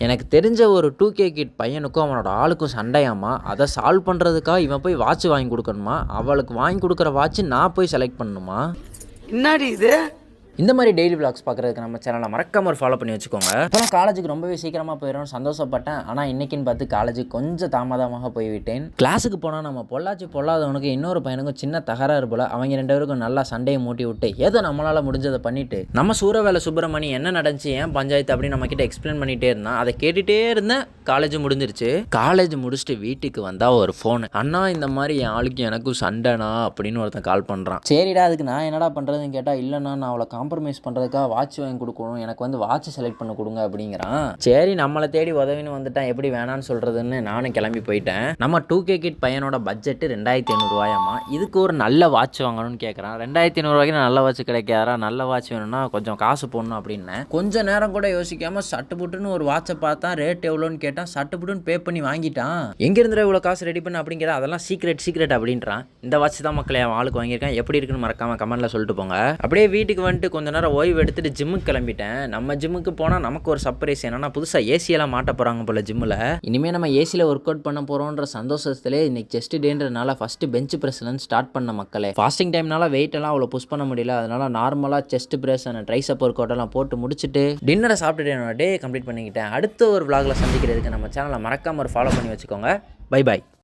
எனக்கு தெரிஞ்ச ஒரு 2K கிட் பையனுக்கும் அவனோட ஆளுக்கும் சண்டையாமா. அதை சால்வ் பண்ணுறதுக்காக இவன் போய் வாட்ச் வாங்கி கொடுக்கணுமா, அவளுக்கு வாங்கி கொடுக்குற வாட்ச் நான் போய் செலக்ட் பண்ணணுமா. என்னடி இது? இந்த மாதிரி டெய்லி விளாக்ஸ் பார்க்குறதுக்கு நம்ம சேனலை மறக்காம ஒரு ஃபாலோ பண்ணி வச்சுக்கோங்க. இப்போலாம் காலேஜுக்கு ரொம்பவே சீக்கிரமாக போயிடும்னு சந்தோஷப்பட்டேன். ஆனால் இன்றைக்கின்னு பார்த்து காலேஜுக்கு கொஞ்சம் தாமதமாக போய்விட்டேன். கிளாஸுக்கு போனால் நம்ம பொல்லாதவனுக்கு இன்னொரு பையனுக்கும் சின்ன தகராறு போல் அவங்க 2 பேருக்கும் நல்லா சண்டையை மூட்டி விட்டு ஏதோ நம்மளால் முடிஞ்சதை பண்ணிவிட்டு நம்ம சூரவேலை சுப்பிரமணி என்ன நடந்துச்சு ஏன் பஞ்சாயத்து அப்படின்னு நம்மக்கிட்ட எக்ஸ்பிளைன் பண்ணிகிட்டே இருந்தான். அதை கேட்டுகிட்டே இருந்தேன். காலேஜ் முடிஞ்சிருச்சு. காலேஜ் முடிச்சுட்டு வீட்டுக்கு வந்தால் ஒரு ஃபோனு, அண்ணா இந்த மாதிரி என் ஆளுக்கு எனக்கும் சண்டைண்ணா அப்படின்னு ஒருத்தன் கால் பண்ணுறான். சரிடா அதுக்கு நான் என்னடா பண்ணுறதுன்னு கேட்டால், இல்லைண்ணா நான் அவளை காம்ப்ரமைஸ் பண்ணுறதுக்காக வாட்ச் வாங்கி கொடுக்கணும், எனக்கு வந்து வாட்ச் செலக்ட் பண்ண கொடுங்க அப்படிங்கிறான். சரி நம்மளை தேடி உதவின்னு வந்துட்டான், எப்படி வேணான்னு சொல்கிறதுன்னு நானும் கிளம்பி போயிட்டேன். நம்ம 2K கிட் பையனோட பட்ஜெட்டு 2500 ரூபாயாமா. இதுக்கு ஒரு நல்ல வாட்ச் வாங்கணும்னு கேட்குறான். 2500 ரூபாய்க்கு நல்ல வாட்ச் கிடைக்காதா, நல்ல வாட்ச் வேணும்னா கொஞ்சம் காசு போடணும் அப்படின்னு கொஞ்சம் நேரம் கூட யோசிக்காமல் சட்டுப்புட்டுன்னு ஒரு வாட்சை பார்த்தா. ரேட் எவ்வளோன்னு கேட்டால் சட்டுப்புட்டுன்னு பே பண்ணி வாங்கிட்டான். எங்கேருந்து இவ்வளோ காசு ரெடி பண்ண அப்படிங்கிற அதெல்லாம் சீக்ரெட் அப்படின்றான். இந்த வாட்ச் தான் மக்களே அவன் ஆளுக்கு வாங்கியிருக்கான். எப்படி இருக்குன்னு மறக்காமல் கமெண்ட்டில் சொல்லிட்டு போங்க. அப்படியே வீட்டுக்கு வந்துட்டு கொஞ்ச நேரம் ஓய்வு எடுத்துட்டு ஜிம்முக்கு கிளம்பிட்டேன். நம்ம ஜிம்முக்கு போனால் நமக்கு ஒரு சர்ப்ரைஸ் என்னன்னா, புதுசாக ஏசியெல்லாம் மாட்ட போகிறாங்க போல ஜிம்மில். இனிமேல் நம்ம ஏசியில் ஒர்க் அவுட் பண்ண போகிறோன்ற சந்தோஷத்திலே இன்னைக்கு செஸ்ட் டேன்றனால ஃபஸ்ட்டு பெஞ்ச் ப்ரெஸ்லேருந்து ஸ்டார்ட் பண்ண மக்களே. ஃபாஸ்டிங் டைம்னால வெயிட் எல்லாம் அவ்வளோ புஷ் பண்ண முடியல. அதனால நார்மலாக chest press and triceps work out எல்லாம் போட்டு முடிச்சுட்டு டின்னரை சாப்பிட்டுட்டு என்னோட டே கம்ப்ளீட் பண்ணிக்கிட்டேன். அடுத்த ஒரு vlogல சந்திக்கிறதுக்கு நம்ம சேனலை மறக்காம ஒரு ஃபாலோ பண்ணி வச்சுக்கோங்க. Bye bye.